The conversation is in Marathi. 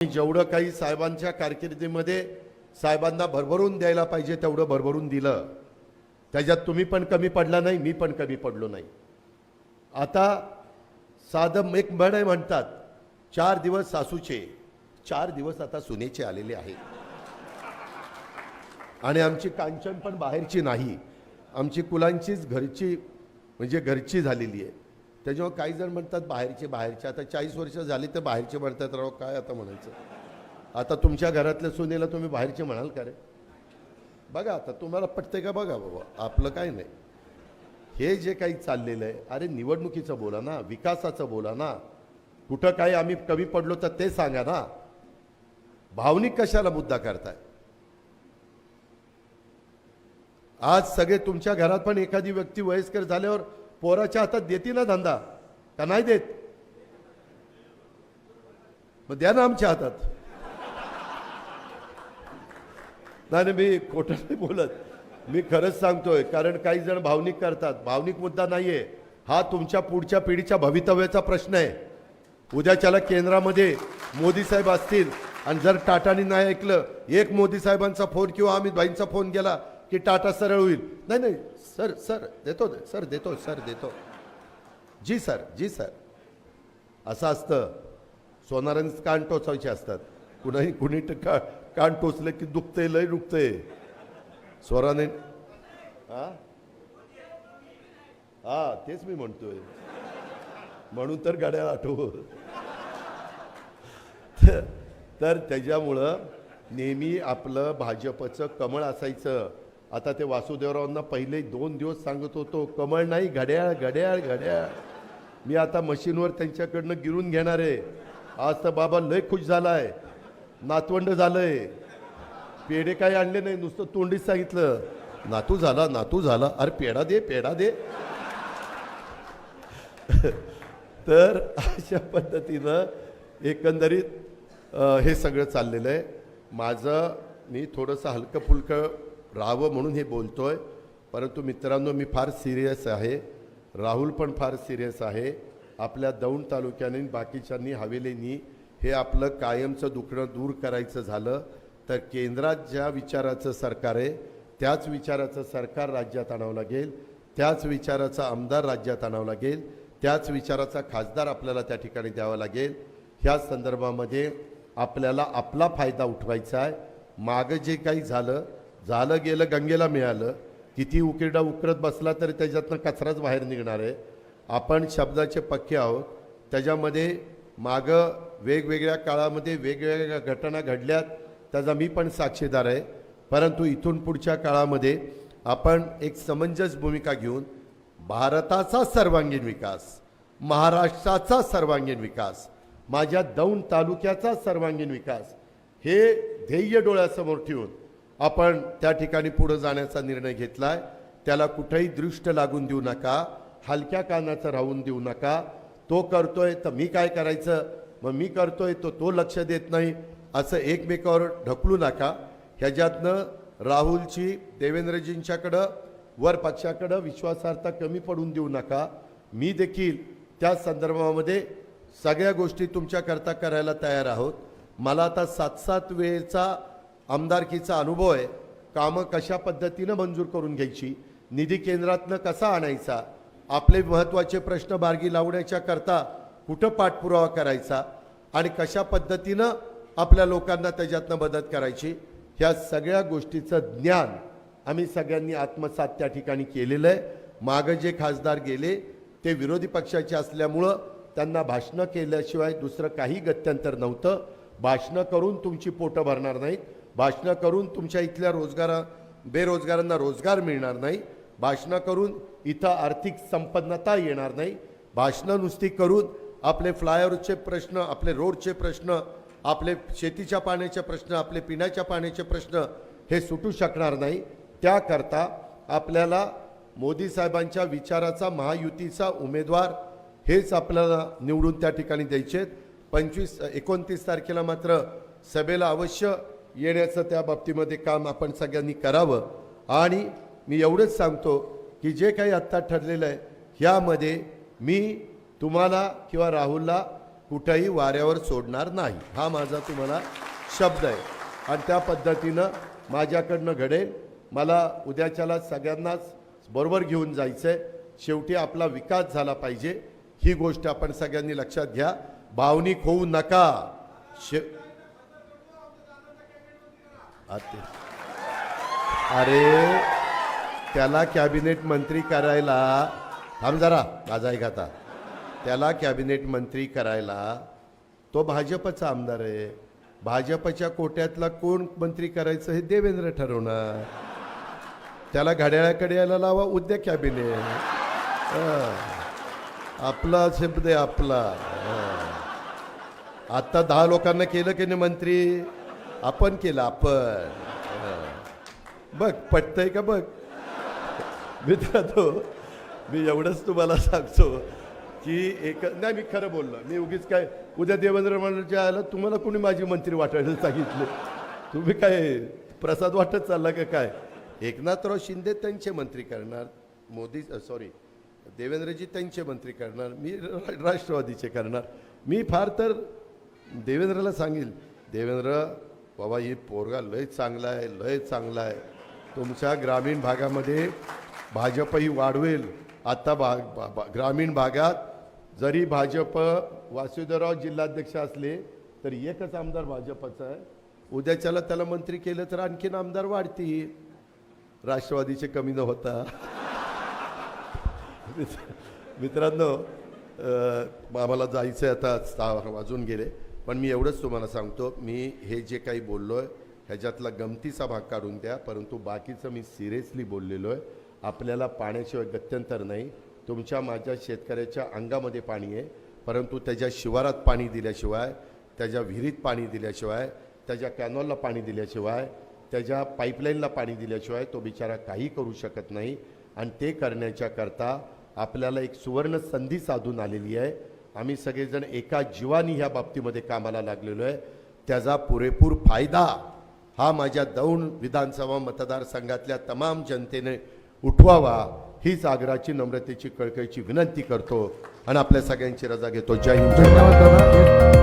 जेवढं काही साहेबांच्या कारकिर्दीमध्ये साहेबांना भरभरून द्यायला पाहिजे तेवढं भरभरून दिलं। त्याच्यात तुम्ही पण कमी पडला नाही, मी पण कमी पडलो नाही। आता साधं एक म्हण आहे, म्हणतात 4 दिवस सासूचे 4 दिवस आता सुनेचे आलेले आहेत। आणि आमची कांचन पण बाहेरची नाही, आमची कुलांचीच घरची म्हणजे घरची झालेली आहे। त्याच्यामुळे काही जण म्हणतात बाहेरचे आता 40 वर्ष झाली तर बाहेरचे म्हणतात। राव काय आता म्हणायचं, आता तुमच्या घरातल्या सुनेला तुम्ही बाहेरचे म्हणाल का रे? बघा आता तुम्हाला पटते का बघा बाबा, आपलं काय नाही। हे जे काही चाललेलं आहे, अरे निवडणुकीचं बोला ना, विकासाचं बोला ना, कुठं काही आम्ही कमी पडलो तर ते सांगा ना। भावनिक कशाला मुद्दा करताय? आज सगळे तुमच्या घरात पण एखादी व्यक्ती वयस्कर झाल्यावर पोराच्या हातात देते ना धंदा, का नाही देत? मग द्या ना आमच्या हातात। नाही मी खोटं नाही बोलत, मी खरंच सांगतोय। कारण काही जण भावनिक करतात, भावनिक मुद्दा नाहीये हा, तुमच्या पुढच्या पिढीच्या भवितव्याचा प्रश्न आहे। उद्याच्याला केंद्रामध्ये मोदी साहेब असतील आणि जर टाटानी नाही ऐकलं, एक मोदी साहेबांचा फोन किंवा अमित भाईंचा फोन गेला की टाटा सरळ होईल। नाही नाही सर सर देतो सर देतो सर देतो, जी सर असं असतं। सोनारांचं कान टोचायचे असतात, कुणी कान टोचले की दुखतंय, लय दुखतंय स्वराने। हा तेच मी म्हणतोय, म्हणून तर गाड्या आठव। तर त्याच्यामुळं नेहमी आपलं भाजपचं कमळ असायचं। आता ते वासुदेवरावांना पहिले 2 दिवस सांगत होतो, कमळ नाही घड्याळ घड्याळ घड्याळ। मी आता मशीनवर त्यांच्याकडनं गिरून घेणार आहे। आज तर बाबा लय खुश झालाय, नातवंड झालंय। पेढे काही आणले नाही, नुसतं तोंडीच सांगितलं नातू झाला, अरे पेढा दे। तर अशा पद्धतीनं एकंदरीत हे सगळं चाललेलं आहे। माझं मी थोडंसं हलकं फुलकं राहावं म्हणून हे बोलतोय, परंतु मित्रांनो मी फार सिरियस आहे, राहुल पण फार सिरियस आहे। आपल्या दौंड तालुक्याने बाकीच्यांनी हवेलीनी हे आपलं कायमचं दुखणं दूर करायचं झालं तर केंद्रात ज्या विचाराचं सरकार आहे त्याच विचाराचं सरकार राज्यात आणावं लागेल, त्याच विचाराचा आमदार राज्यात आणावं लागेल, त्याच विचाराचा खासदार आपल्याला त्या ठिकाणी द्यावा लागेल। ह्या संदर्भामध्ये आपल्याला आपला फायदा उठवायचा आहे। मागं जे काही झालं गेलं, गंगेला मिळालं। किती उकिरडा उकरत बसला तरी त्याच्यातनं कचराच बाहेर निघणार आहे। आपण शब्दाचे पक्के आहोत। त्याच्यामध्ये मागं वेगवेगळ्या काळामध्ये वेगवेगळ्या घटना घडल्यात, त्याचा मी पण साक्षीदार आहे। परंतु इथून पुढच्या काळामध्ये आपण एक समंजस भूमिका घेऊन भारताचा सर्वांगीण विकास, महाराष्ट्राचा सर्वांगीण विकास, माझ्या दौंड तालुक्याचा सर्वांगीण विकास हे ध्येय डोळ्यासमोर ठेवून आपण त्या ठिकाणी पुढे जाण्याचा निर्णय घेतलाय। त्याला कुठेही दृष्ट लागून देऊ नका, हलक्या कानाचं राहून देऊ नका। तो करतोय तर मी काय करायचं, मग मी करतोय तो लक्ष देत नाही, असं एकमेकावर ढकलू नका। ह्याच्यातनं राहुलची देवेंद्रजींच्याकडं वर पक्षाकडं विश्वासार्हता कमी पडून देऊ नका। मी देखील त्या संदर्भामध्ये सगळ्या गोष्टी तुमच्याकरता करायला तयार आहोत। मला आता 7-7 वेळेचा आमदारकीचा अनुभव आहे। कामं कशा पद्धतीनं मंजूर करून घ्यायची, निधी केंद्रातनं कसा आणायचा, आपले महत्त्वाचे प्रश्न मार्गी लावण्याच्या करता कुठं पाठपुरावा करायचा आणि कशा पद्धतीनं आपल्या लोकांना त्याच्यातनं मदत करायची, ह्या सगळ्या गोष्टीचं ज्ञान आम्ही सगळ्यांनी आत्मसात त्या ठिकाणी केलेलं आहे। मागं जे खासदार गेले ते विरोधी पक्षाचे असल्यामुळं त्यांना भाषणं केल्याशिवाय दुसरं काही गत्यंतर नव्हतं। भाषणं करून तुमची पोटं भरणार नाहीत, भाषणं करून तुमच्या इथल्या बेरोजगारांना रोजगार मिळणार नाही, भाषणं करून इथं आर्थिक संपन्नता येणार नाही, भाषणं नुसती करून आपले फ्लायओव्हरचे प्रश्न, आपले रोडचे प्रश्न, आपले शेतीच्या पाण्याचे प्रश्न, आपले पिण्याच्या पाण्याचे प्रश्न हे सुटू शकणार नाही। त्याकरता आपल्याला मोदी साहेबांच्या विचाराचा महायुतीचा उमेदवार हेच आपल्याला निवडून त्या ठिकाणी द्यायचे। 29 तारखेला मात्र सभेला अवश्य येण्याचं त्या बाबतीमध्ये काम आपण सगळ्यांनी करावं। आणि मी एवढंच सांगतो की जे काही आत्ता ठरलेलं आहे ह्यामध्ये मी तुम्हाला किंवा राहुलला कुठंही वाऱ्यावर सोडणार नाही, हा माझा तुम्हाला शब्द आहे. आणि त्या पद्धतीनं माझ्याकडनं घडेल. मला उद्याच्याला सगळ्यांनाच बरोबर घेऊन जायचं आहे. शेवटी आपला विकास झाला पाहिजे, ही गोष्ट आपण सगळ्यांनी लक्षात घ्या. भावनिक होऊ नका. अरे त्याला कॅबिनेट मंत्री करायला, थांब जरा माझा ऐक आता, त्याला कॅबिनेट मंत्री करायला तो भाजपचा आमदार आहे. भाजपच्या कोट्यातला कोण मंत्री करायचं हे देवेंद्र ठरवणार. त्याला घड्याळाकडे यायला लावा, उद्या कॅबिनेट. आपला शब्द आहे आपला. आता 10 लोकांना केलं की नाही मंत्री, आपण केलं आपण. बघ पटतंय का बघ. मित्रांनो, मी एवढंच तुम्हाला सांगतो की एक नाही, मी खरं बोललो. मी उगीच काय उद्या देवेंद्र मंडळच्या आला तुम्हाला कोणी माझी मंत्री वाटायला सांगितलं. तुम्ही काय प्रसाद वाटत चालला का काय. एकनाथराव शिंदे त्यांचे मंत्री करणार, मोदी देवेंद्रजी त्यांचे मंत्री करणार, मी राष्ट्रवादीचे करणार. मी फार तर देवेंद्रला सांगेल, देवेंद्र बाबा ही पोरगा लय चांगला आहे, लय चांगला आहे. तुमच्या ग्रामीण भागामध्ये भाजपही वाढवेल. आता ग्रामीण भागात जरी भाजप वासुदेवराव जिल्हाध्यक्ष असले तरी एकच आमदार भाजपचा आहे. उद्याच्याला त्याला मंत्री केलं तर आणखीन आमदार वाढतील, राष्ट्रवादीचे कमी न होता. मित्रांनो, आम्हाला जायचं आहे आता, 6 वाजून गेले. पण मी एवढंच तुम्हाला सांगतो, मी हे जे काही बोललो आहे ह्याच्यातला गमतीचा भाग काढून द्या, परंतु बाकीचं मी सिरियसली बोललेलो आहे. आपल्याला पाण्याशिवाय गत्यंतर नाही. तुमच्या माझ्या शेतकऱ्याच्या अंगामध्ये पाणी आहे, परंतु त्याच्या शिवारात पाणी दिल्याशिवाय, त्याच्या विहिरीत पाणी दिल्याशिवाय, त्याच्या कॅनॉलला पाणी दिल्याशिवाय, त्याच्या पाईपलाईनला पाणी दिल्याशिवाय तो बिचारा काही करू शकत नाही. आणि ते करण्याच्या करता आपल्याला एक सुवर्ण संधी साधून आलेली आहे. आम्ही सगळेजण एका जीवानी ह्या बाबतीमध्ये कामाला लागलेलो आहे. त्याचा पुरेपूर फायदा हा माझ्या दौंड विधानसभा मतदारसंघातल्या तमाम जनतेने उठवावा, हीच आग्रहाची, नम्रतेची, कळकळीची विनंती करतो आणि आपल्या सगळ्यांची रजा घेतो. जय हिंद. धन्यवाद दादा.